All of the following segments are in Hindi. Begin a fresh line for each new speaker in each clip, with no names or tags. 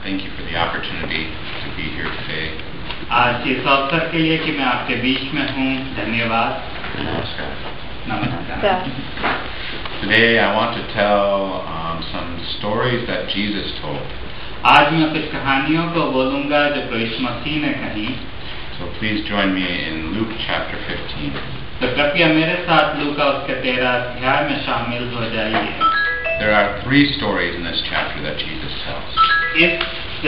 Thank you for the opportunity to be here today.
आज इस अवसर के लिए कि मैं आपके बीच में हूँ, धन्यवाद।
Namaskar.
नमस्कार।
Today I want to tell some stories that Jesus told.
आज मैं कुछ कहानियों को बोलूँगा जो प्रभु मसीह ने कही।
So please join me in Luke chapter 15.
तो कृपया मेरे साथ लूका उसके 13 अध्याय में शामिल हो जाइए।
There are 3 stories in this chapter that Jesus tells.
इस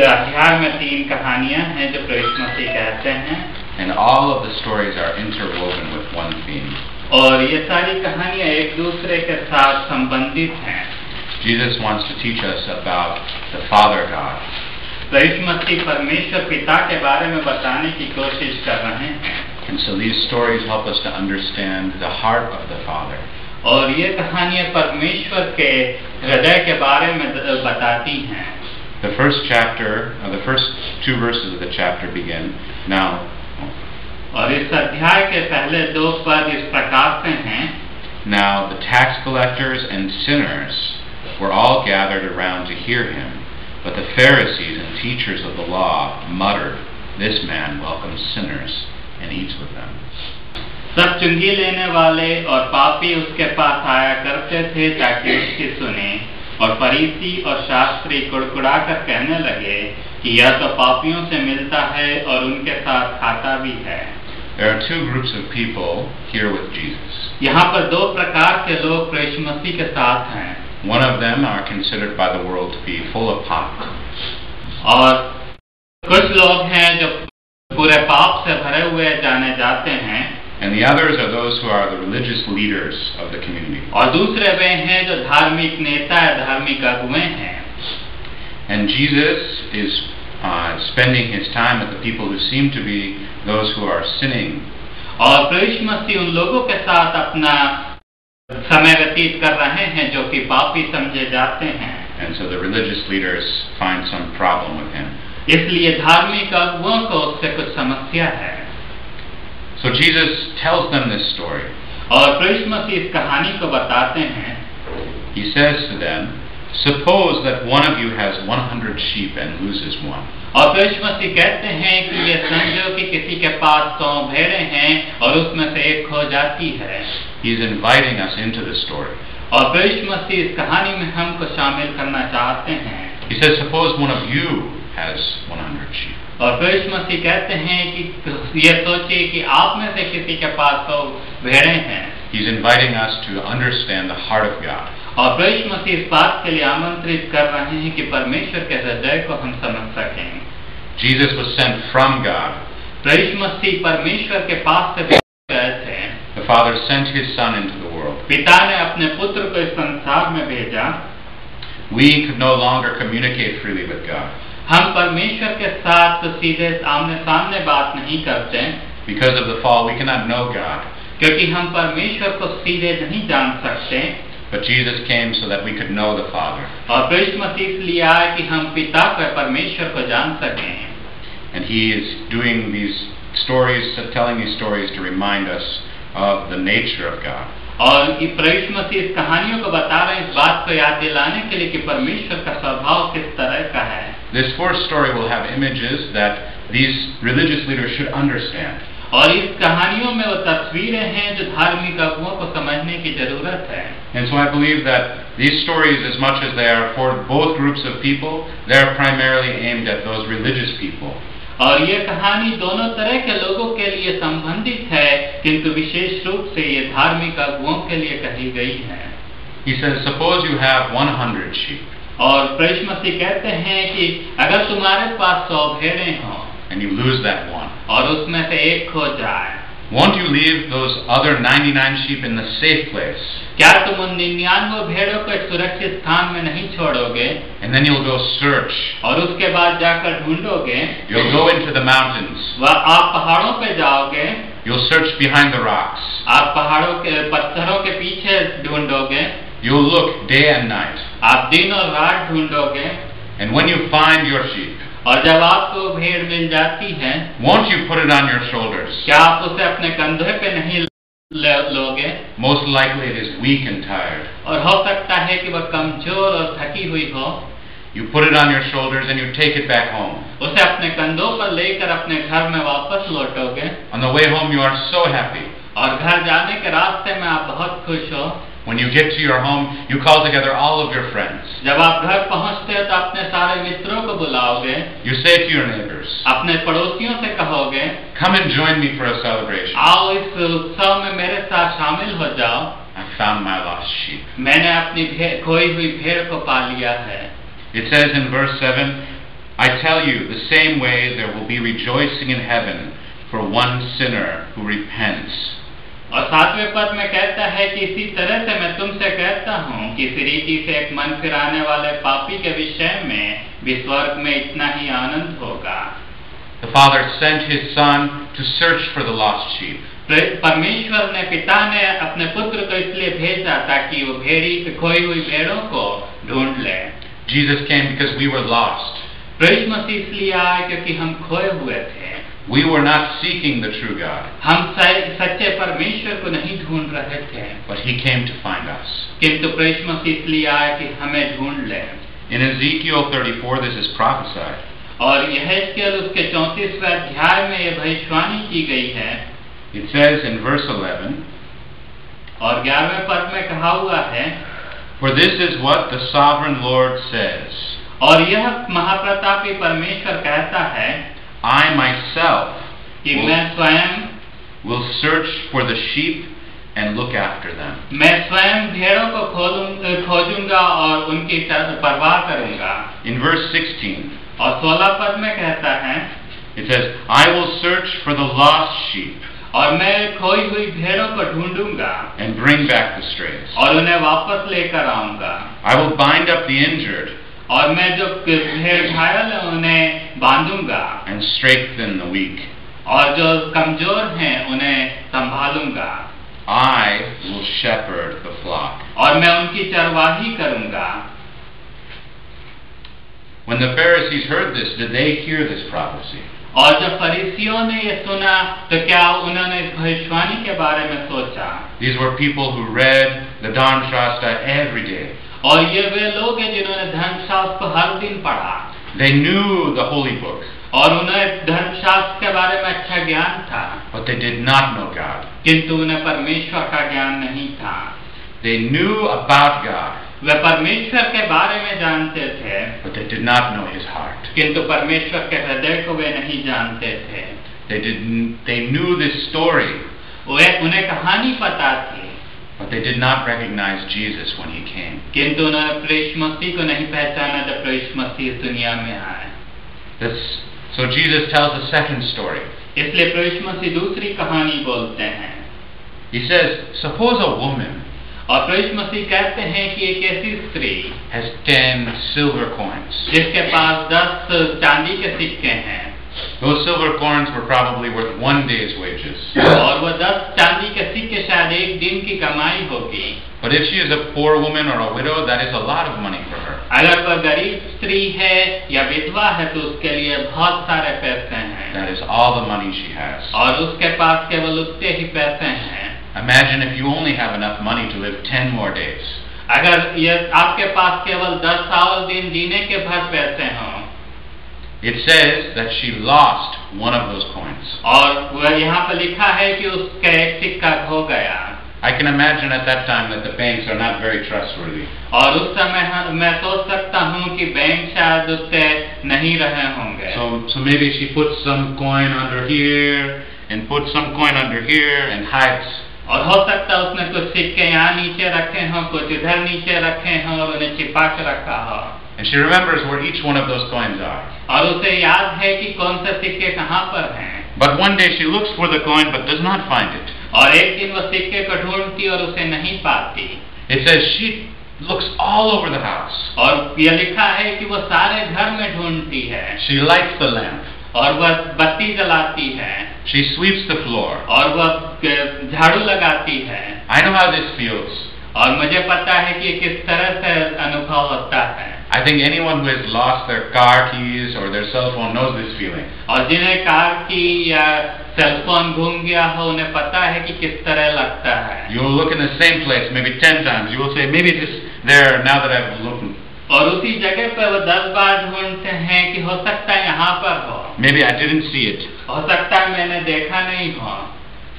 अध्याय में 3 कहानियाँ हैं जो प्रभु मसीह कहते हैं।
And all of the stories are interwoven with one theme.
और ये सारी कहानियाँ एक दूसरे के साथ संबंधित हैं।
Jesus wants to teach us about the Father God.
प्रभु मसीह परमेश्वर पिता के बारे में बताने की कोशिश कर रहे हैं।
And so these stories help us to understand the heart of the Father.
और ये कहानियाँ परमेश्वर के हृदय के बारे में बताती हैं।
The first two verses of the chapter begin, now.
और इस अध्याय के पहले 2 पद इस प्रकार से हैं।
Now the tax collectors and sinners were all gathered around to hear him, but the Pharisees and teachers of the law muttered, "This man welcomes sinners and eats with them."
सब चुंगी लेने वाले और पापी उसके पास आया करते थे ताकि उसकी सुने, और फरीसी और शास्त्री कुड़कुड़ाकर कहने लगे कि यह तो पापियों से मिलता है और उनके साथ खाता भी है।
There are 2 groups of people here with Jesus.
यहाँ पर 2 प्रकार के लोग प्रभु मसीह के साथ हैं।
One of them are considered by the world to be full of pot.
और कुछ लोग हैं जो पूरे पाप से भरे हुए जाने जाते हैं।
And the others are those who are the religious leaders of the community.
और दूसरे वे हैं जो धार्मिक नेता या धार्मिक अगुवे हैं।
And Jesus is spending his time with the people who seem to be those who are sinning.
और प्रभु मसीह उन लोगों के साथ अपना समय व्यतीत कर रहे हैं जो कि पापी समझे जाते हैं।
And so the religious leaders find some problem with him.
इसलिए धार्मिक अगुवों को उससे कुछ समस्या है।
So Jesus tells them this story.
और प्रभु मसीह इस कहानी को बताते हैं।
He says to them, "Suppose that one of you has 100 sheep and loses one."
और प्रभु मसीह कहते हैं कि ये समझो कि किसी के पास 100 भेड़ें हैं और उसमें से एक खो जाती है।
He is inviting us into the story.
और प्रभु मसीह इस कहानी में हमको शामिल करना चाहते हैं।
He says, "Suppose one of you has 100 sheep."
और प्रभु मसीह कहते हैं कि ये सोचिए कि आप में से किसी के पास 100 भेड़ें हैं।
He's inviting us to understand the heart of God.
और प्रभु मसीह इस बात के लिए आमंत्रित कर रहे हैं कि परमेश्वर के हृदय को हम समझ सकें।
Jesus was sent from God.
प्रभु मसीह परमेश्वर के पास से गए थे।
The Father sent His Son into the world.
पिता ने अपने पुत्र को इस संसार में भेजा।
We could no longer communicate freely with God.
हम परमेश्वर के साथ तो सीधे आमने सामने बात नहीं करते।
Because of the fall, we cannot know God.
क्योंकि हम परमेश्वर को सीधे नहीं जान सकते।
But Jesus came so that we could know the Father.
और प्रभु मसीह इसलिए आया कि हम पिता को परमेश्वर को जान सकें।
And He is doing these stories, telling these stories to remind us of the nature of God.
और प्रभु मसीह इस कहानियों को बता रहे हैं इस बात को याद दिलाने के लिए कि परमेश्वर का स्वभाव किस तरह का है।
This first story will have images that these religious leaders should understand.
और इस कहानियों में वो तस्वीरें हैं जो धार्मिक अगुवों को समझने की जरूरत है।
And so I believe that these stories, as much as they are for both groups of people, they are primarily aimed at those religious people.
और ये कहानी दोनों तरह के लोगों के लिए संबंधित है, किंतु विशेष रूप से ये धार्मिक अगुवों के लिए कही गई है।
He says, "Suppose you have 100 sheep."
और प्रभु मसीह कहते हैं कि अगर तुम्हारे पास 100 भेड़ें हों
and you lose that one,
और उसमें से एक खो जाए,
won't you leave those other 99 sheep in the safe place?
क्या तुम उन 99 भेड़ों को एक सुरक्षित स्थान में नहीं छोड़ोगे?
And then you'll go search.
और उसके बाद जाकर ढूंढोगे।
You'll go into the mountains.
आप पहाड़ों पे जाओगे।
You'll search behind the rocks.
आप पहाड़ों के पत्थरों के पीछे ढूंढोगे।
You'll look day and night.
आप दिन और रात ढूंढोगे।
And when you find your sheep,
और जब आपको भेड़ मिल जाती है,
won't you put it on your shoulders?
क्या आप उसे अपने कंधे पे नहीं लोगे?
Most likely it is weak and tired.
और हो सकता है कि वह कमजोर और थकी हुई हो।
You put it on your shoulders and you take it back home.
उसे अपने कंधों पर लेकर अपने घर में वापस लौटोगे.
On the way home, you are so happy.
और घर जाने के रास्ते में आप बहुत खुश हो.
When you get to your home, you call together all of your friends.
जब आप घर पहुंचते हो तो अपने सारे मित्रों को बुलाओगे.
You say to your neighbors,
अपने पड़ोसियों से कहोगे,
come and join me for a celebration.
आओ इस उत्सव में मेरे साथ शामिल हो जाओ.
I found my lost sheep.
मैंने अपनी खोई हुई भेड़ को पा लिया है.
It says in verse 7, I tell you, the same way there will be rejoicing in heaven for one sinner who repents.
और 7वें पद में कहता है कि इसी तरह से मैं तुमसे कहता हूँ कि इस रीति से एक मन फिराने वाले पापी के विषय में भी स्वर्ग में इतना ही आनंद होगा.
The Father sent His Son to search for the lost sheep.
परमेश्वर ने पिता ने अपने पुत्र को इसलिए भेजा ताकि वो खोई हुई भेड़ों को ढूंढ ले.
Jesus came because we were lost.
प्रभु मसीह इसलिए आए क्योंकि हम खोए हुए थे.
We were not seeking the true God.
हम सच्चे परमेश्वर को नहीं ढूंढ रहे थे.
But He came to find us.
किंतु प्रभु मसीह इसलिए आए कि हमें ढूंढ ले.
In Ezekiel 34, this is prophesied.
और यहेजकेल उसके 34वें अध्याय में यह भविष्यवाणी की गई है.
It says in verse 11,
और 11वें पद में कहा हुआ है,
For this is what the sovereign Lord says.
और यह महाप्रतापी परमेश्वर कहता है,
I myself
कि मैं स्वयं
will search for the sheep and look after them.
मैं स्वयं भेड़ों को खोजूंगा और उनकी परवाह करूंगा.
In verse 16,
और 16 पद में कहता है,
it says, I will search for the lost sheep
और मैं खोई हुई भेड़ों को ढूंढूंगा
and bring back the strays.
और उन्हें वापस लेकर आऊंगा.
I will bind up the injured
और मैं जो भेड़ घायल है उन्हें बांधूंगा
and strengthen the weak.
और जो कमजोर हैं उन्हें संभालूंगा.
I will shepherd the flock.
और मैं उनकी चरवाही करूंगा.
When the Pharisees heard this, did they hear this prophecy?
और जब फरीसियों ने ये सुना तो क्या उन्होंने इस भविष्यवाणी के बारे में सोचा?
These were people who read the Dharmashastra every day.
और ये वे लोग हैं जिन्होंने धर्मशास्त्र को हर दिन पढ़ा.
They knew the holy book.
और उन्हें धर्मशास्त्र के बारे में अच्छा ज्ञान था.
But they did not know God.
किंतु उन्हें परमेश्वर का ज्ञान नहीं था.
They knew about God.
वे परमेश्वर के बारे में जानते थे.
But they did not know His heart.
किंतु परमेश्वर के हृदय को वे नहीं जानते थे.
They knew this story.
उन्हें कहानी पता थी.
But they did not recognize Jesus when He came.
किंतु उन्होंने प्रभु मसीह को नहीं पहचाना जब प्रभु मसीह दुनिया में आए.
So Jesus tells a second story.
इसलिए प्रभु मसीह दूसरी कहानी बोलते हैं.
He says, suppose a woman
और प्रभु मसीह कहते हैं कि एक ऐसी स्त्री
has 10 silver coins.
जिसके पास 10 चांदी के सिक्के हैं.
Those silver coins were probably worth one day's wages.
और वो 10 चांदी के सिक्के शायद एक दिन की कमाई होगी.
But if she is a poor woman or a widow, that is a lot of money for her.
अगर वह गरीब स्त्री है या विधवा है तो उसके लिए बहुत सारे पैसे हैं.
That is all the money she has.
और उसके पास केवल उतने ही पैसे हैं.
Imagine if you only have enough money to live 10 more days.
अगर ये आपके पास केवल 10 और दिन जीने के भर पैसे हों.
It says that she lost one of those coins.
और वह यहाँ पर लिखा है कि उसका एक सिक्का खो गया.
I can imagine at that time that the banks are not very trustworthy.
और उस समय मैं सोच सकता हूँ कि बैंक शायद उससे नहीं रहे होंगे.
So maybe she puts some coin under here and puts some coin under here and hides.
और हो सकता है उसने कुछ सिक्के यहाँ नीचे रखे हों, कुछ इधर नीचे रखे हों और उन्हें छिपा के रखा हो.
And she remembers where each one of those coins are.
और उसे याद है कि कौन से सिक्के कहाँ पर हैं.
But one day she looks for the coin but does not find it.
और एक दिन वह सिक्के को ढूंढती और उसे नहीं पाती.
It says she looks all over the house.
और यह लिखा है कि वह सारे घर में ढूंढती है.
She lights the lamp.
और वह बत्ती जलाती है.
She sweeps the floor.
और वह झाड़ू लगाती है.
I know how this feels.
और मुझे पता है कि किस तरह से अनुभव होता है.
I think anyone who has lost their car keys or their cell phone knows this feeling.
और जिन्हें कार की या सेल फोन घूम गया हो उन्हें पता है कि किस तरह लगता है.
You will look in the same place maybe 10 times. You will say maybe it is there now that I've
और उसी जगह पर वो 10 बार ढूंढते हैं कि हो सकता है यहाँ पर हो,
Maybe I didn't see it.
हो सकता है मैंने देखा नहीं हो।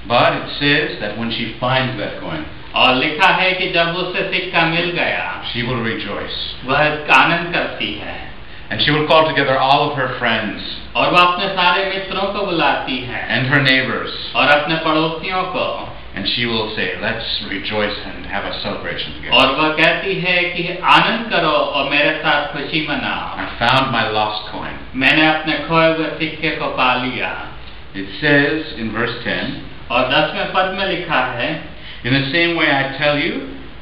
But it says that when she finds that coin,
और लिखा है कि जब उसे सिक्का मिल गया,
she will rejoice.
वह आनंद करती है।
And she will call together all of her friends
और वह अपने सारे मित्रों को बुलाती है
and her neighbors.
और अपने पड़ोसियों को,
And she will say, let's rejoice and have a celebration together.
और वह कहती है कि आनंद करो और मेरे साथ खुशी मनाओ,
I found my lost coin.
मैंने अपने खोए हुए सिक्के को पा लिया।
It says in verse 10,
और 10वें पद में लिखा है,
in the same way I tell you,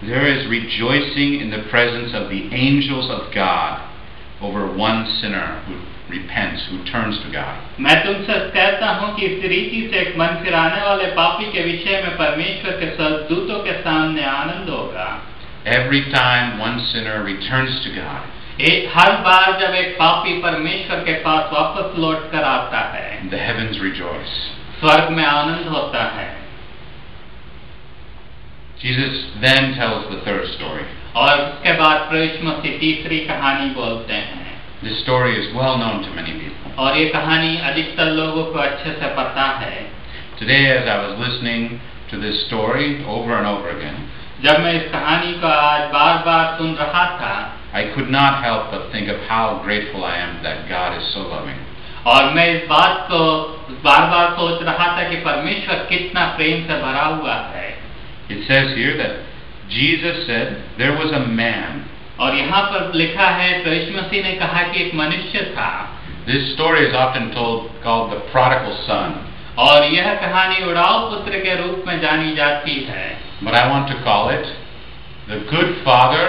there is rejoicing in the presence of the angels of God over one sinner who repents, who turns to God.
मैं तुमसे कहता हूँ कि इस रीति से एक मन फिराने वाले पापी के विषय में परमेश्वर के स्वर्गदूतों के सामने आनंद होगा।
Every time one sinner returns to God,
हर बार जब एक पापी परमेश्वर के पास वापस लौट कर आता है,
the heavens rejoice.
स्वर्ग में आनंद होता है।
Jesus then tells the third story.
और उसके बाद प्रभु यीशु मसीह तीसरी कहानी बोलते हैं।
This story is well known to many people.
और ये कहानी अधिकतर लोगों को अच्छे से पता है।
Today, as I was listening to this story over and over again,
जब मैं इस कहानी को आज बार-बार सुन रहा था,
I could not help but think of how grateful I am that God is so loving.
और मैं इस बात को बार-बार सोच रहा था कि परमेश्वर कितना प्रेम से भरा हुआ है।
It says here that Jesus said there was a man.
और यहाँ पर लिखा है प्रभु यीशु मसीह ने कहा कि एक मनुष्य था।
This story is often called the prodigal son.
और यह कहानी उड़ाऊ पुत्र के रूप में जानी जाती है।
But I want to call it the good father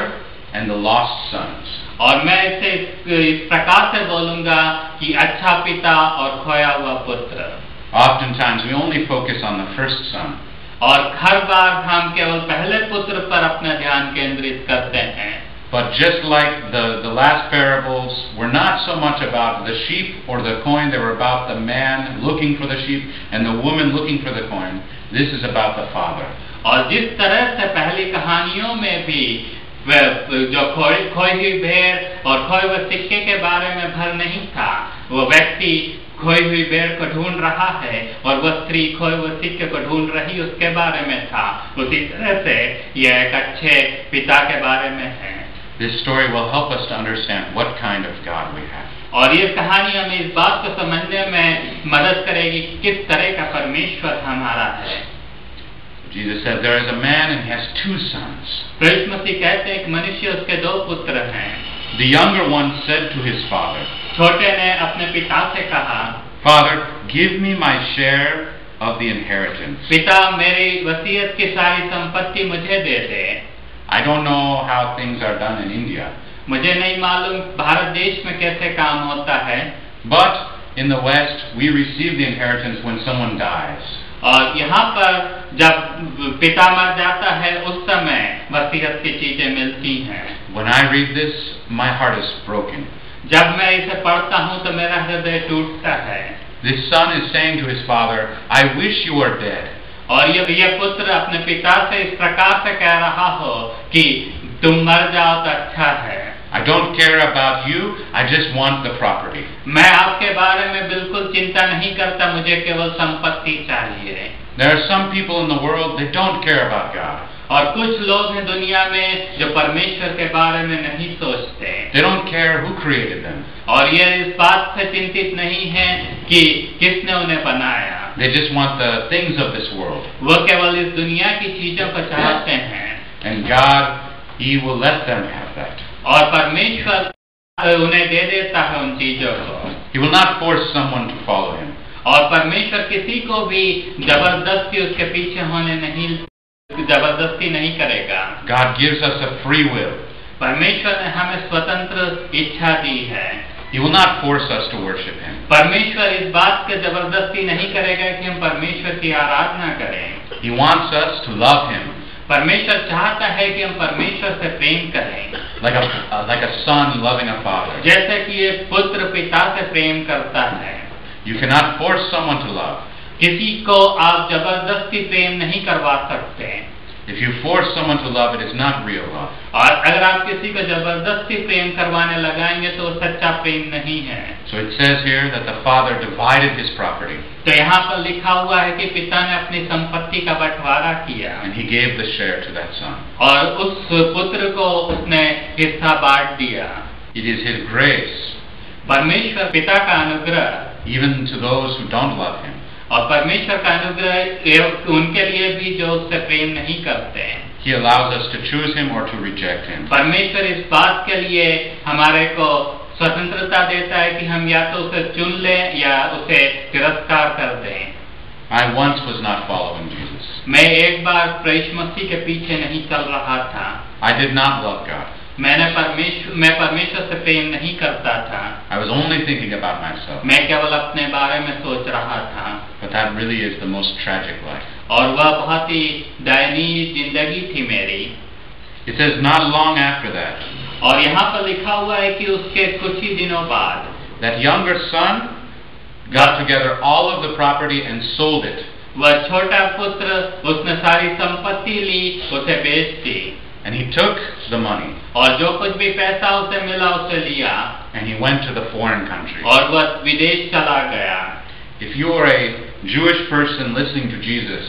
and the lost sons.
और मैं इसे इस प्रकार से बोलूँगा कि अच्छा पिता और खोया हुआ पुत्र।
Oftentimes we only focus on the first son.
और हर बार हम केवल पहले पुत्र पर अपना ध्यान केंद्रित करते हैं।
But just like the last parables were not so much about the sheep or the coin, they were about the man looking for the sheep and the woman looking for the coin. This is about the father.
और जिस तरह से पहली कहानियों में भी जो खोई हुई भेड़ और खोए हुए सिक्के के बारे में भर नहीं था, वो व्यक्ति खोई हुई भेड़ को ढूंढ रहा है और वह स्त्री खोए हुए सिक्के को ढूंढ रही उसके बारे में था, उसी तरह से यह एक अच्छे पिता के बारे में है।
This story will help us to understand what kind of God we have.
और ये कहानी हमें इस बात को समझने में मदद करेगी कि किस तरह का परमेश्वर हमारा है।
Jesus said there is a man and he has two sons.
प्रभु यीशु मसीह कहते हैं एक मनुष्य उसके दो पुत्र हैं।
The younger one said to his father,
छोटे ने अपने पिता से कहा,
Father, give me my share of the inheritance.
पिता मेरी वसीयत की सारी संपत्ति मुझे दे दे।
I don't know how things are done in India.
मुझे नहीं मालूम भारत देश में कैसे काम होता है।
But in the West, we receive the inheritance when someone dies.
और यहाँ पर जब पिता मर जाता है उस समय वसीयत की चीजें मिलती हैं।
When I read this, my heart is broken.
जब मैं इसे पढ़ता हूँ तो मेरा हृदय टूटता है।
This son is saying to his father, I wish you were dead.
और यह पुत्र अपने पिता से इस प्रकार से कह रहा हो कि तुम मर जाओ तो अच्छा है।
I don't care about you, I just want the property.
मैं आपके बारे में बिल्कुल चिंता नहीं करता, मुझे केवल संपत्ति चाहिए।
There are some people in the world that don't care about God.
और कुछ लोग हैं दुनिया में जो परमेश्वर के बारे में नहीं सोचते।
They don't care who created them.
और ये इस बात से चिंतित नहीं है कि किसने उन्हें बनाया।
They just want the things of this world.
वो केवल इस दुनिया की चीजों को चाहते हैं।
And God, He will let them have that.
और परमेश्वर उन्हें दे देता है उन चीजों को।
He will not force someone to follow Him.
और परमेश्वर किसी को भी जबरदस्ती उसके पीछे होने जबरदस्ती नहीं करेगा।
God gives us a free will.
परमेश्वर ने हमें स्वतंत्र इच्छा दी है।
He will not force us to worship Him.
परमेश्वर इस बात के जबरदस्ती नहीं करेगा कि हम परमेश्वर की आराधना करें।
He wants us to love Him.
परमेश्वर चाहता है कि हम परमेश्वर से प्रेम करें।
Like a son loving a father.
जैसे कि एक पुत्र पिता से प्रेम करता है।
You cannot force someone to love.
किसी को आप जबरदस्ती प्रेम नहीं करवा सकते।
If you force someone to love, it is not real love.
और अगर आप किसी को जबरदस्ती प्रेम करवाने लगाएंगे तो वो सच्चा प्रेम नहीं है।
So it says here that the father divided his property.
तो यहाँ पर लिखा हुआ है कि पिता ने अपनी संपत्ति का बंटवारा किया
And he gave the share to that son.
और उस पुत्र को उसने हिस्सा बांट दिया।
It is his grace,
परमेश्वर पिता का अनुग्रह
even to those who don't love him,
और परमेश्वर का अनुग्रह उनके लिए भी जो उससे प्रेम नहीं करते।
he allows us to choose him or to reject him.
परमेश्वर इस बात के लिए हमारे को स्वतंत्रता देता है कि हम या तो उसे चुन लें या उसे तिरस्कार कर दें।
I once was not following Jesus.
मैं एक बार प्रभु मसीह के पीछे नहीं चल रहा था।
I did not love God.
मैं परमेश्वर से प्रेम नहीं करता था।
I was only thinking about myself.
मैं केवल अपने बारे में सोच रहा था।
But that really is the most tragic life.
और वह बहुत ही दयनीय जिंदगी थी मेरी।
It says not long after that,
और यहाँ पर लिखा हुआ है कि उसके कुछ ही दिनों बाद
that younger son got together all of the property and sold it.
वह छोटा पुत्र उसने सारी संपत्ति ली, उसे बेच दी।
And he took the money
और जो कुछ भी पैसा उसे मिला उसे लिया
and he went to the foreign country.
और वह विदेश चला गया।
If you are a Jewish person listening to Jesus,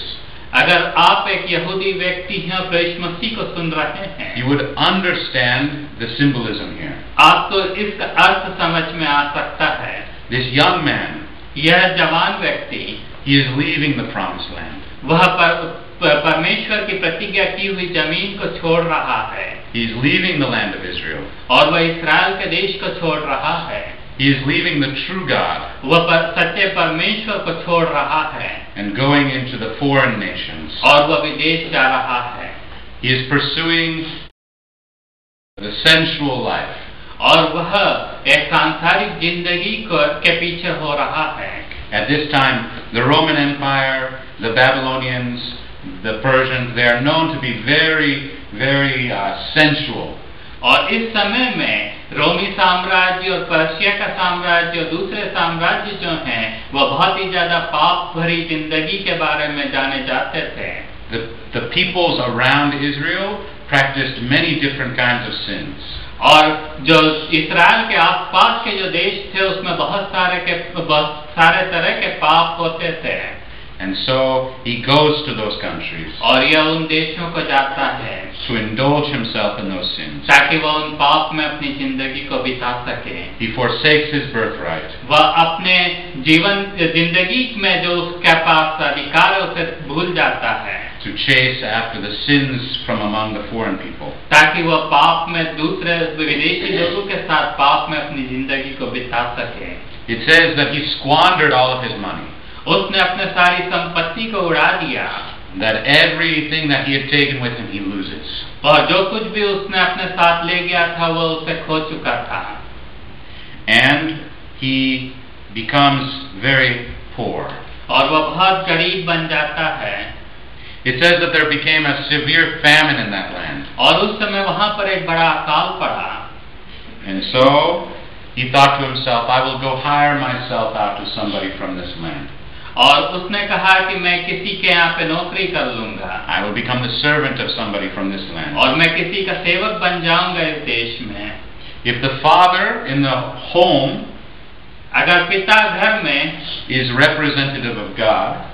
अगर आप एक यहूदी व्यक्ति हैं और प्रभु मसीह को सुन रहे हैं,
you would understand the symbolism here.
आपको इसका अर्थ समझ में आ सकता है।
This young man,
यह जवान व्यक्ति
he is leaving the promised land.
वह परमेश्वर की प्रतिज्ञा की हुई जमीन को छोड़ रहा है।
He is leaving the land of Israel.
और वह इस्राएल के देश को छोड़ रहा है।
He is leaving the true God
वह सच्चे परमेश्वर को छोड़ रहा है
and going into the foreign nations.
और वह विदेश जा रहा है।
He is pursuing the sensual life.
और वह एक सांसारिक जिंदगी के पीछे हो रहा है।
At this time, the Roman Empire, the Babylonians, the Persians, they are known to be very, very sensual.
और इस समय में रोमी साम्राज्य और पर्शिया का साम्राज्य और दूसरे साम्राज्य जो हैं, वह बहुत ही ज्यादा पाप भरी जिंदगी के बारे में जाने जाते थे।
The peoples around Israel practiced many different kinds of sins.
और जो इस्राएल के आसपास के जो देश थे उसमें बहुत सारे तरह के पाप होते थे।
And so he goes to those countries
और यह उन देशों को जाता है
to indulge himself in those sins.
ताकि वह उन पाप में अपनी जिंदगी को बिता सके।
He forsakes his birthright.
वह अपने जिंदगी में जो उसके पास अधिकार है उसे भूल जाता है
To chase after the sins from among the foreign people.
ताकि वह पाप में दूसरे विदेशी लोगों के साथ पाप में अपनी जिंदगी को बिता सके।
It says that he squandered all of his money.
उसने अपने सारी संपत्ति को उड़ा दिया।
That everything that he had taken with him, he loses.
और जो कुछ भी उसने अपने साथ ले गया था वह उसे खो चुका था।
And he becomes very poor.
और वह बहुत गरीब बन जाता है।
It says that there became a severe famine in that land.
और उस समय वहाँ पर एक बड़ा अकाल पड़ा।
And so he thought to himself, I will go hire myself out to somebody from this land.
और उसने कहा कि मैं किसी के यहाँ पे नौकरी कर लूंगा।
I will become the servant of somebody from this land.
और मैं किसी का सेवक बन जाऊंगा इस देश में।
If the father in the home
अगर पिता घर में
is representative of God,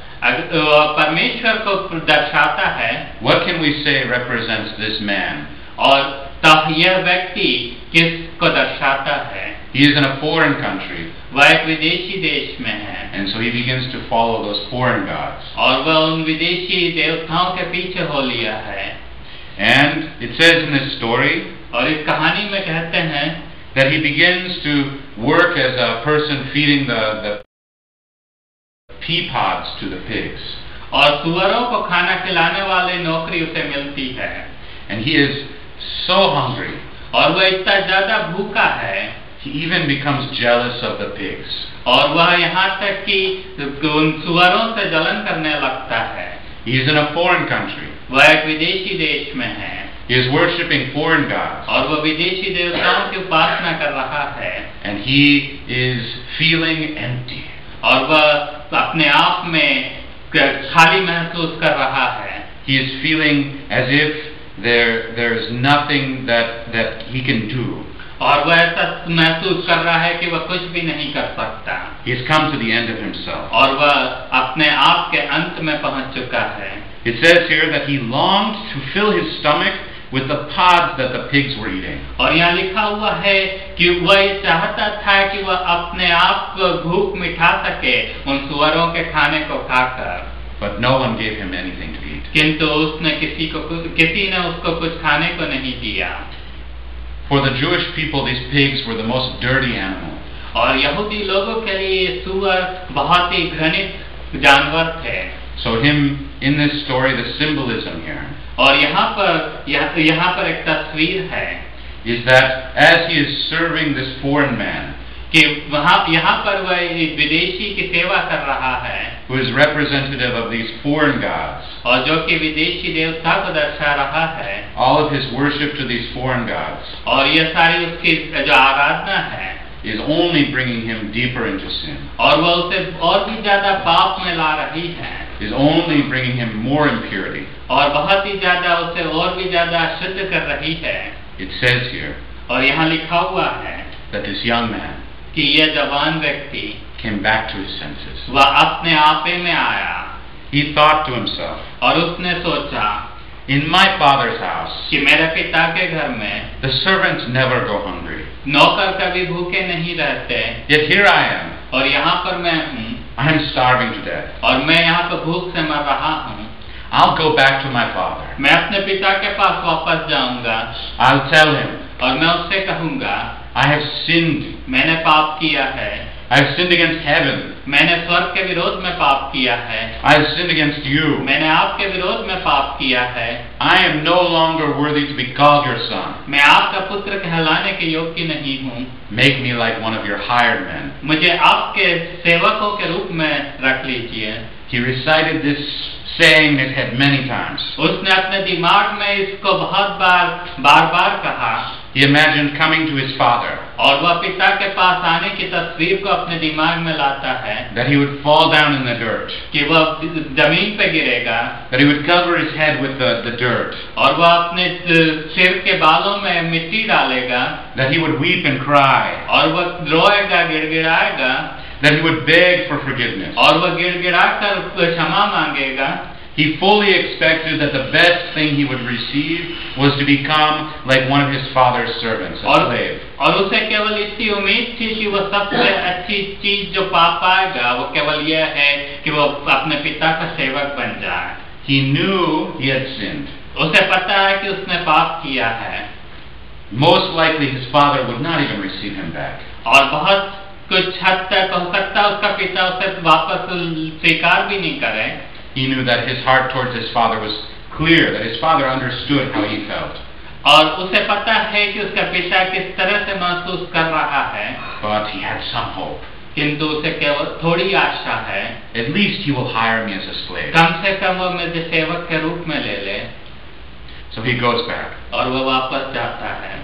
परमेश्वर को दर्शाता है,
what can we say represents this man?
और तब यह व्यक्ति किसको दर्शाता है?
He is in a foreign country.
वह एक विदेशी देश में है।
And so he begins to follow those foreign gods.
और वह उन विदेशी देवताओं के पीछे हो लिया है।
And it says in this story,
और इस कहानी में कहते हैं
that he begins to work as a person feeding the pea pods to the pigs.
और सुअरों को खाना खिलाने वाली नौकरी उसे मिलती है।
And he is so hungry.
और वह इतना ज्यादा भूखा है,
he even becomes jealous of the pigs.
और वह यहाँ तक कि उन सुअरों से जलन करने लगता है।
He is in a foreign country.
वह एक विदेशी देश में है।
He is worshipping foreign gods.
और वह विदेशी देवताओं की उपासना कर रहा है।
And he is feeling empty.
और वह अपने आप में खाली महसूस कर रहा है।
He is feeling as if there is nothing that he can do.
और वह ऐसा महसूस कर रहा है कि वह कुछ भी नहीं कर सकता.
He has come to the end of himself.
और वह अपने आप के अंत में पहुंच चुका है.
It says here that he longed to fill his stomach with the pods that the pigs were eating.
और यहाँ लिखा हुआ है कि वह ये चाहता था कि वह अपने आप को भूख मिटा सके उन सुअरों के खाने को खाकर.
But no one gave him anything to eat.
किंतु किसी ने उसको कुछ खाने को नहीं दिया.
For the Jewish people, these pigs were the most dirty animal.
और यहूदी लोगों के लिए सुअर बहुत ही घृणित जानवर थे.
So in this story, the symbolism here
और यहाँ पर एक तस्वीर है
is that as he is serving this foreign man,
कि यहाँ पर वह विदेशी की सेवा कर रहा है,
who is representative of these foreign gods,
और जो कि विदेशी देवता को दर्शा रहा है,
all of his worship to these foreign gods,
और ये सारी उसकी जो आराधना है,
is only bringing him deeper into sin,
और वह उसे और भी ज्यादा पाप में ला रही है,
is only bringing him more impurity.
और बहुत ही ज्यादा उसे और भी ज्यादा शुद्ध कर रही है.
It says here
और यहाँ लिखा हुआ है
that this young man
कि यह जवान व्यक्ति
came back to his senses.
वह अपने आपे में आया.
He thought to himself,
और उसने सोचा
in my father's house,
कि मेरे पिता के घर में
the servants never go hungry.
नौकर कभी भूखे नहीं रहते.
Yet here I am.
और यहाँ पर मैं हूँ.
I am starving to death.
और मैं यहाँ पर भूख से मर रहा हूँ.
I'll go back to my father.
मैं अपने पिता के पास वापस जाऊंगा.
I'll tell him,
और मैं उससे कहूँगा,
I have sinned.
मैंने पाप किया है.
I have sinned against heaven.
मैंने स्वर्ग के विरोध में पाप किया है.
I have sinned against you.
मैंने आपके विरोध में पाप किया है.
I am no longer worthy to be called your son.
मैं आपका पुत्र कहलाने के योग्य नहीं हूँ.
Make me like one of your hired men.
मुझे आपके सेवकों के रूप में रख लीजिए.
He recited this saying in his head many times.
उसने अपने दिमाग में इसको बहुत बार कहा.
He imagined coming to his father.
और वह पिता के पास आने की तस्वीर को अपने दिमाग में लाता है.
That he would fall down in the dirt.
कि वह जमीन पे गिरेगा.
That he would cover his head with the dirt.
और वह अपने सिर के बालों में मिट्टी डालेगा.
That he would weep and cry.
और वह रोएगा, गिड़गिड़ाएगा.
That he would beg for forgiveness.
और वह गिड़गिड़ाकर क्षमा मांगेगा.
He fully expected that the best thing he would receive was to become like one of his father's servants, a slave.
और उसे केवल इतनी उम्मीद थी कि वह सबसे अच्छी चीज जो पा पाएगा वो केवल यह है कि वो अपने पिता का सेवक बन जाए.
He knew he had sinned.
उसे पता है कि उसने पाप किया है.
Most likely his father would not even receive him back.
और बहुत कुछ हद तक हो सकता है उसका पिता उसे वापस स्वीकार भी नहीं करे.
He knew that his heart towards his father was clear, that his father understood how he felt.
और उसे पता है कि उसका पिता किस तरह से महसूस कर रहा है.
But he had some hope.
किंतु उसे केवल थोड़ी आशा है.
At least he will hire me as a slave.
कम से कम वो मुझे सेवक के रूप में ले ले.
So he goes back.
और वो वापस जाता है.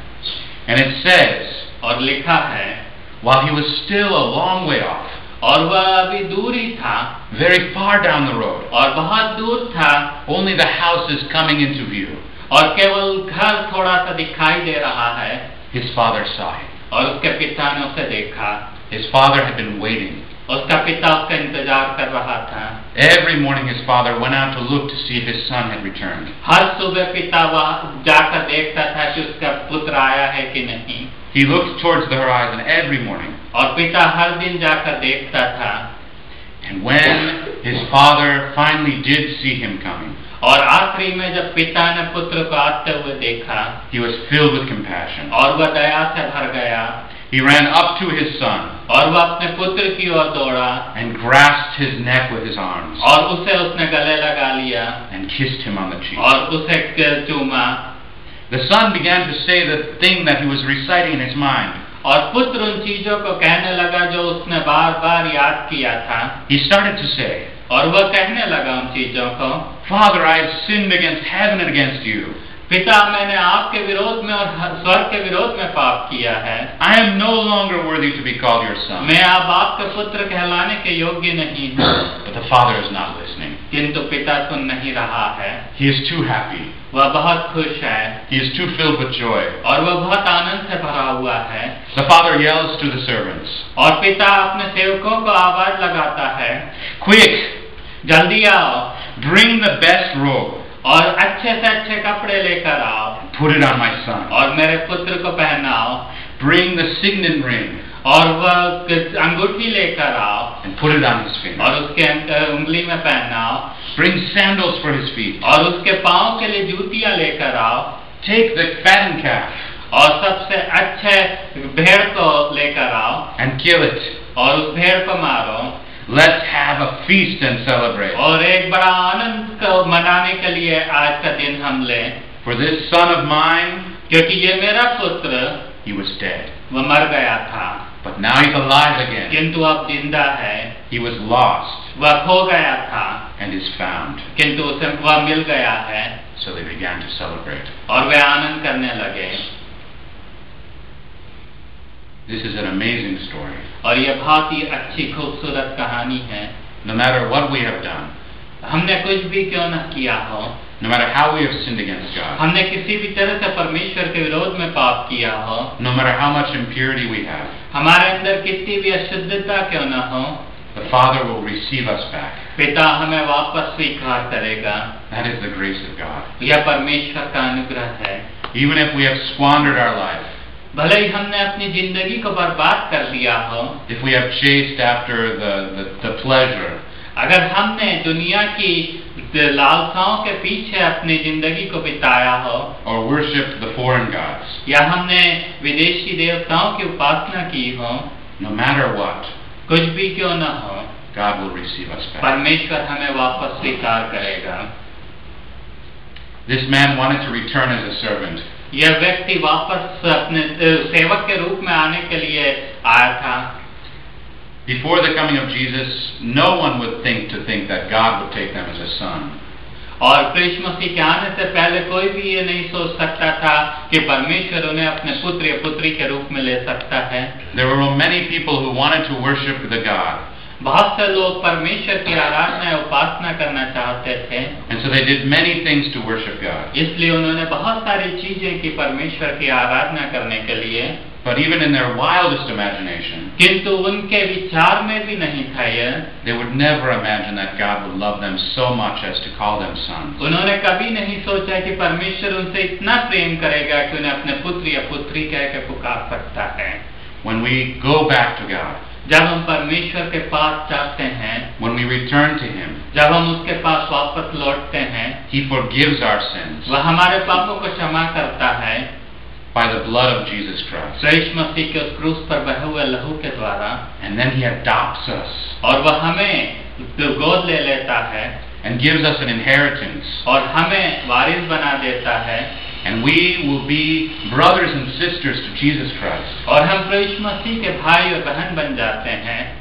And it says,
और लिखा है,
while he was still a long way off,
और वह अभी दूर ही था,
very far down the road,
और बहुत दूर था,
only the house is coming into view,
और केवल घर थोड़ा सा दिखाई दे रहा है.
his father saw him.
और उसके पिता ने उसे देखा.
His father had been waiting.
उसका पिता उसका इंतजार कर रहा था.
Every morning his father went out to look to see if his son had returned.
हर सुबह पिता वहाँ जाकर देखता था कि उसका पुत्र आया है कि नहीं.
He looked towards the horizon every morning.
और पिता हर दिन जाकर देखता था.
And when his father finally did see him coming,
और आखिरी में जब पिता ने पुत्र को आते हुए देखा,
he was filled with compassion.
और वह दया से भर गया.
He ran up to his son
और वह अपने पुत्र की ओर दौड़ा.
and grasped his neck with his arms
और उसे उसने गले लगा लिया.
and kissed him on the cheek.
और उसे चूमा.
The son began to say the thing that he was reciting in his mind.
और पुत्र उन चीजों को कहने लगा जो उसने बार बार याद किया था.
He started to say,
और वह कहने लगा उन चीजों को,
Father, I have sinned against heaven and against you.
पिता, मैंने आपके विरोध में और स्वर्ग के विरोध में पाप किया है.
I am no longer worthy to be called your son.
मैं अब आपके पुत्र कहलाने के योग्य नहीं हूँ.
But the father is not listening.
किंतु पिता सुन नहीं रहा है।
He is too happy.
वह बहुत खुश है
He is too filled with joy.
और वह बहुत आनंद से भरा हुआ है।
The father yells to the servants,
और पिता अपने सेवकों को आवाज लगाता है,
"Quick,
जल्दी आओ
bring the best robe.
और अच्छे से अच्छे कपड़े लेकर आओ
Put it on my son.
और मेरे पुत्र को पहनाओ
Bring the signet ring
और वह अंगूठी लेकर आओ
and put it on his finger.
और उसके उंगली में पहनाओ
Bring sandals for his feet.
और उसके पाँव के लिए जूतियां लेकर आओ
Take the fattened calf
और सबसे अच्छे भेड़ को लेकर आओ
and kill it.
और उस भेड़ को मारो
Let's have a feast and celebrate.
और एक बड़ा आनंद को मनाने के लिए आज का दिन हम लें,
For this son of mine,
क्योंकि ये मेरा पुत्र
he was dead,
वह मर गया था
but now he's alive again.
किंतु अब जिंदा है।
He was lost
वह खो गया था
and is found.
किंतु उसे वह मिल गया है।
So they began to celebrate.
और वे आनंद करने लगे।
This is an amazing story.
और यह बहुत ही अच्छी खूबसूरत कहानी है।
No matter what we have done,
हमने कुछ भी क्यों न किया हो,
no matter how we have sinned against God,
हमने किसी भी तरह से परमेश्वर के विरोध में पाप किया हो,
no matter how much impurity we have,
हमारे अंदर कितनी भी अशुद्धता क्यों न हो,
the Father will receive us back.
पिता हमें वापस स्वीकार करेगा।
That is the grace of God.
यह परमेश्वर का अनुग्रह है।
Even if we have squandered our life,
भले ही हमने अपनी जिंदगी को बर्बाद कर दिया हो,
if we have chased after the pleasure,
अगर हमने दुनिया की लालसाओं के पीछे अपनी जिंदगी को बिताया हो,
or worshipped the foreign gods,
या हमने विदेशी देवताओं की उपासना की हो,
no matter what,
कुछ भी क्यों न हो,
God will receive us back.
परमेश्वर हमें वापस स्वीकार करेगा।
This man wanted to return as a servant.
यह व्यक्ति वापस अपने सेवक के रूप में आने के लिए आया था।
Before the coming of Jesus, no one would think that God would take them as a son.
और कृष्ण मसीह के आने से पहले कोई भी ये नहीं सोच सकता था कि परमेश्वर उन्हें अपने पुत्र या पुत्री के रूप में ले सकता है।
There were many people who wanted to worship the God.
बहुत से लोग परमेश्वर की आराधना या उपासना करना चाहते थे।
And so they did many things to worship God.
इसलिए उन्होंने बहुत सारी चीजें की परमेश्वर की आराधना करने के लिए।
But even in their wildest imagination,
किंतु उनके विचार में भी नहीं था यह,
they would never imagine that God would love them so much as to call them sons.
उन्होंने कभी नहीं सोचा कि परमेश्वर उनसे इतना प्रेम करेगा कि उन्हें अपने पुत्र या पुत्री कह के पुकार सकता है।
When we go back to God,
जब हम परमेश्वर के पास जाते हैं,
when we return to Him,
जब हम उसके पास वापस लौटते हैं,
He forgives our sins
वह हमारे पापों को क्षमा करता है
by the blood of Jesus Christ.
यीशु मसीह के उस क्रूस पर बहे हुए लहू के द्वारा,
And then He adopts us
और वह हमें गोद ले लेता है
and gives us an inheritance.
और हमें वारिस बना देता है।
And we will be brothers and sisters to Jesus Christ.
और हम यीशु मसीह के भाई और बहन बन जाते हैं।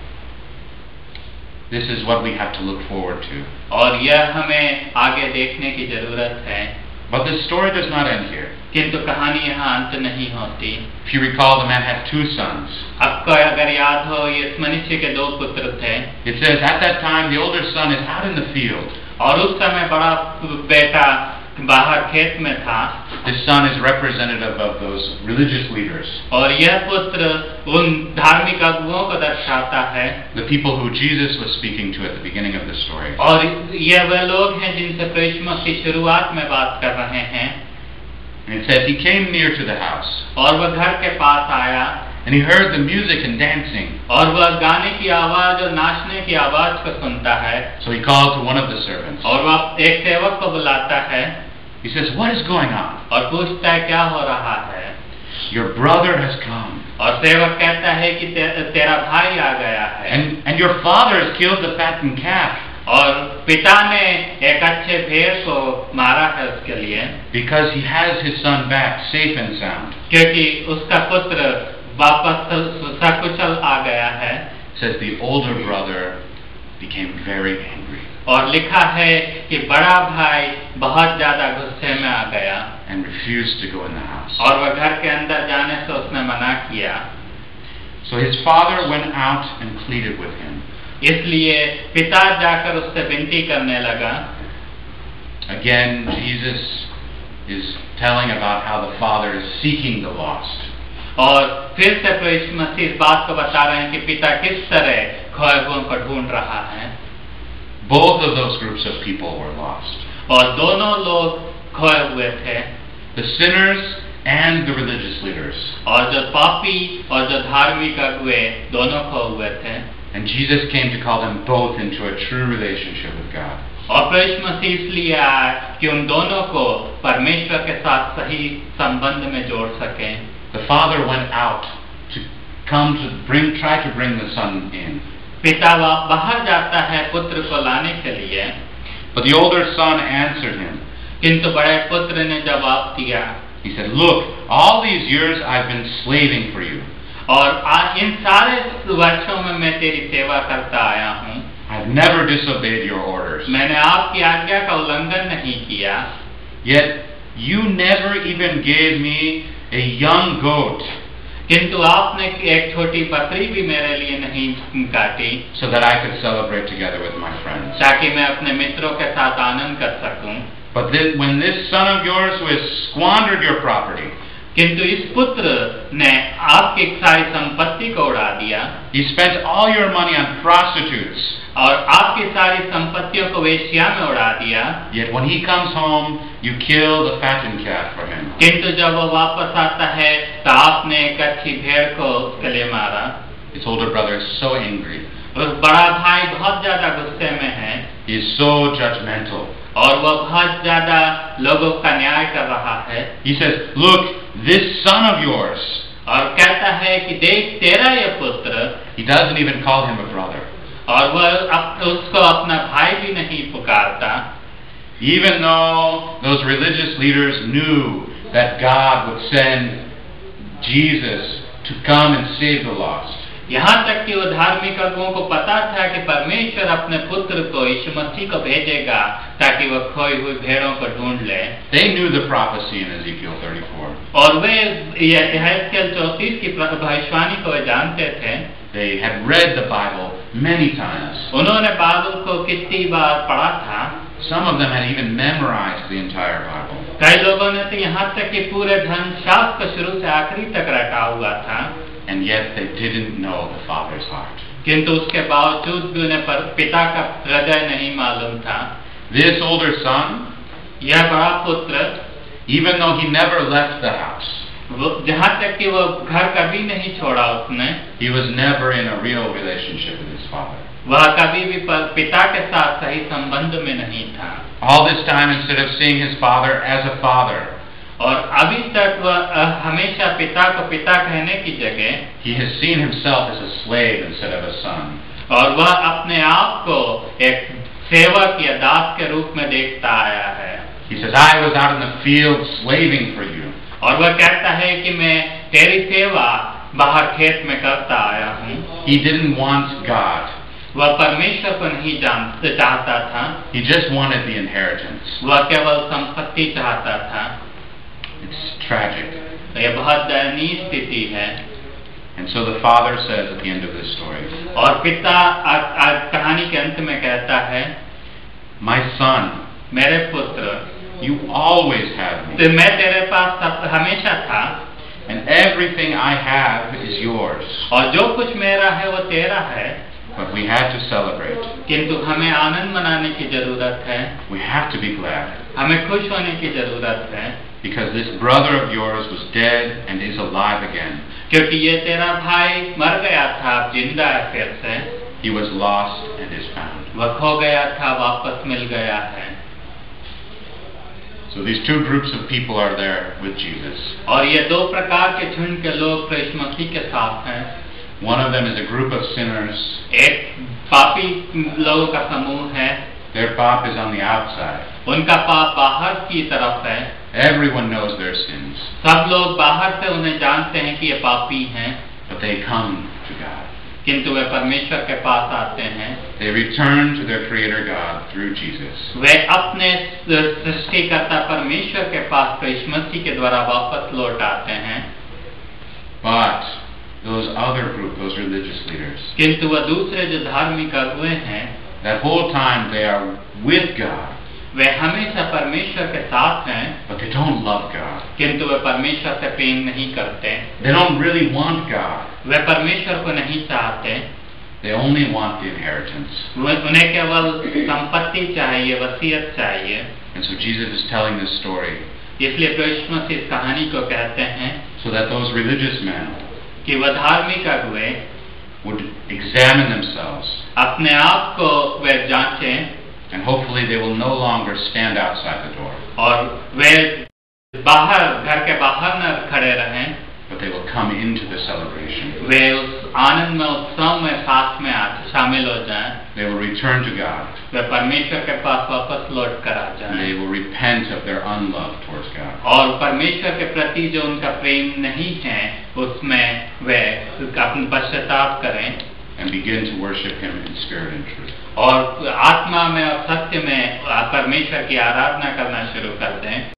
This is what we have to look forward to.
और यह हमें आगे देखने की जरूरत है।
But the story does not end here.
किंतु कहानी यहाँ अंत नहीं होती।
If you recall, the man had 2 sons.
आपको अगर याद हो, इस मनुष्य के 2 पुत्र थे।
It says, at that time, the older son is out in the field.
और उस समय बड़ा बेटा बाहर खेत में था।
This son is representative of those religious leaders,
और यह पुत्र उन धार्मिक अगुओं को दर्शाता है।
the people who Jesus was speaking to at the beginning of the story.
और यह वे लोग हैं जिनसे यीशु मसीह शुरुआत में बात कर रहे हैं।
And it says, he came near to the house,
और वह घर के पास आया
and he heard the music and dancing.
और वह गाने की आवाज और नाचने की आवाज को सुनता है।
So he called to one of the servants.
और वह एक सेवक को बुलाता है।
He says, what is going on?
और पूछता है क्या हो रहा है।
Your brother has come.
और सेवक कहता है कि तेरा भाई आ गया है।
And your father has killed the fattened calf.
और पिता ने एक अच्छे भेड़ को मारा है उसके लिए।
Because he has his son back, safe and sound.
क्योंकि उसका पुत्र वापस सकुशल आ गया है।
It says the older brother became very angry.
और लिखा है कि बड़ा भाई बहुत ज्यादा गुस्से में आ गया।
And refused to go in the house.
और वह घर के अंदर जाने से उसने मना किया।
So his father went out and pleaded with him.
इसलिए पिता जाकर उससे विनती करने लगा।
Again, Jesus is telling about how the Father is seeking the lost.
और फिर से प्रभु यीशु मसीह इस बात को बता रहे हैं कि पिता किस तरह खोए हुओं को ढूंढ रहा है।
Both of those groups of people were lost.
और दोनों लोग खोए हुए थे,
The sinners and the religious leaders.
और जो पापी और जो धार्मिक अगुए दोनों खोए हुए थे।
And Jesus came to call them both into a true relationship with God.
और प्रभु यीशु मसीह इसलिए आया कि उन दोनों को परमेश्वर के साथ सही संबंध में जोड़ सकें।
The Father went out to try to bring the Son in.
पिता बाहर जाता है पुत्र को लाने के लिए।
But the older son answered him.
किंतु बड़े पुत्र ने जवाब दिया।
He said, "Look, all these years I've been slaving for you.
और आज इन सारे वर्षों में मैं तेरी सेवा करता आया हूँ।
I've never disobeyed your orders.
मैंने आपकी आज्ञा का उल्लंघन नहीं किया।
Yet you never even gave me a young goat
किंतु आपने एक छोटी बकरी भी मेरे लिए नहीं काटी,
so that I could celebrate together with my friends.
ताकि मैं अपने मित्रों के साथ आनंद कर सकूं।
But then, when this son of yours who has squandered your property,
किंतु इस पुत्र ने आपकी सारी संपत्ति को उड़ा दिया,
he spent all your money on prostitutes.
और आपकी सारी संपत्तियों को वेश्या में उड़ा दिया।
Yet when he comes home, you kill the fattened calf for him."
किंतु जब वो वापस आता है तो आपने एक अच्छी भेड़ को उसके लिए मारा।
His older brother is so angry.
उस बड़ा भाई बहुत ज्यादा गुस्से में है,
He is so judgmental.
और वो बहुत ज्यादा लोगों का न्याय कर रहा है।
He says, "Look, this son of yours."
और कहता है कि देख तेरा ये पुत्र,
He doesn't even call him a brother.
और वह उसको अपना भाई भी नहीं पुकारता।
Even though those religious leaders knew that God would send Jesus to come and save the lost.
यहाँ तक कि वो धार्मिक अगुओं को पता था कि परमेश्वर अपने पुत्र को यीशु मसीह को भेजेगा ताकि वो खोई हुई भेड़ों को ढूंढ ले।
They knew the prophecy in Ezekiel 34.
और वे यहेजकेल 34 की भविष्यवाणी को वे जानते थे।
They had read the Bible many times.
उन्होंने बाइबल को कितनी बार पढ़ा था।
Some of them had even memorized the entire Bible.
कई लोगों ने तो यहाँ तक कि पूरे धर्मशास्त्र को शुरू से आखिरी तक रटा हुआ था।
And yet they didn't know the Father's heart.
किंतु उसके बावजूद भी उन्हें पिता का हृदय नहीं मालूम था।
This older son,
यह बड़ा पुत्र,
even though he never left the house,
जहाँ तक कि वो घर कभी नहीं छोड़ा उसने,
he was never in a real relationship with his father.
वह कभी भी पिता के साथ सही संबंध में नहीं था।
All this time, instead of seeing his father as a father,
और अभी तक वह हमेशा पिता को पिता कहने की जगह
he has seen himself as a slave instead of a son.
और वह अपने आप को एक सेवक या दास के रूप में देखता आया है।
He says, "I was out in the field slaving for you."
और वह कहता है कि मैं तेरी सेवा बाहर खेत में करता आया हूँ।
He didn't want God.
वह परमेश्वर को नहीं चाहता था।
He just wanted the inheritance.
वह केवल संपत्ति चाहता था।
It's tragic.
यह बहुत दयनीय स्थिति है।
And so the father says at the end of this story,
और पिता कहानी के अंत में कहता है,
"My son,
मेरे पुत्र,
you always have me,
तो मैं तेरे पास हमेशा था,
and everything I have is yours."
और जो कुछ मेरा है वो तेरा है।
But we have to celebrate.
किंतु हमें आनंद मनाने की जरूरत है।
We have to be glad.
हमें खुश होने की जरूरत है।
Because this brother of yours was dead and is alive again.
क्योंकि ये तेरा भाई मर गया था, अब जिंदा है फिर से।
He was lost and is found.
वह खो गया था, वापस मिल गया है।
So these two groups of people are there with Jesus.
और ये दो प्रकार के झुंड के लोग यीशु मसीह के साथ हैं।
One of them is a group of sinners.
एक पापी लोगों का समूह है।
Their path is on the outside.
उनका पाप बाहर की तरफ है।
Everyone knows their sins.
सब लोग बाहर से उन्हें जानते हैं कि ये पापी हैं।
But they come to God.
किंतु वे परमेश्वर के पास आते हैं।
They return to their Creator God through Jesus.
वे अपने सृष्टिकर्ता परमेश्वर के पास यीशु मसीह के द्वारा वापस लौट आते हैं।
But those other group, those religious leaders.
किंतु वह दूसरे जो धार्मिक अगुए हैं,
That whole time they are with God,
वे हमेशा परमेश्वर के साथ हैं,
but they don't love God.
किंतु वे परमेश्वर से प्रेम नहीं करते,
They don't really want God.
वे परमेश्वर को नहीं चाहते,
They only want the inheritance.
उन्हें केवल संपत्ति चाहिए, वसीयत चाहिए।
And so Jesus is telling this story
इसलिए प्रभु यीशु मसीह इस कहानी को कहते हैं
so that those religious men
कि वह धार्मिक अगुए
would examine themselves,
अपने आप को वे जांचें,
and hopefully they will no longer stand outside the door,
और वे बाहर, घर के बाहर न खड़े रहें,
but they will come into the celebration.
वे उस आनंद में, उत्सव में साथ में शामिल हो जाएं,
They will return to God,
वे परमेश्वर के पास वापस लौट कर आ
and they
जाएं,
will repent of their unlove towards God.
और परमेश्वर के प्रति जो उनका प्रेम नहीं है उसमें वे अपना पश्चाताप करें,
And begin to worship Him in spirit and truth.
और आत्मा में और सत्य में परमेश्वर की आराधना करना शुरू कर दें।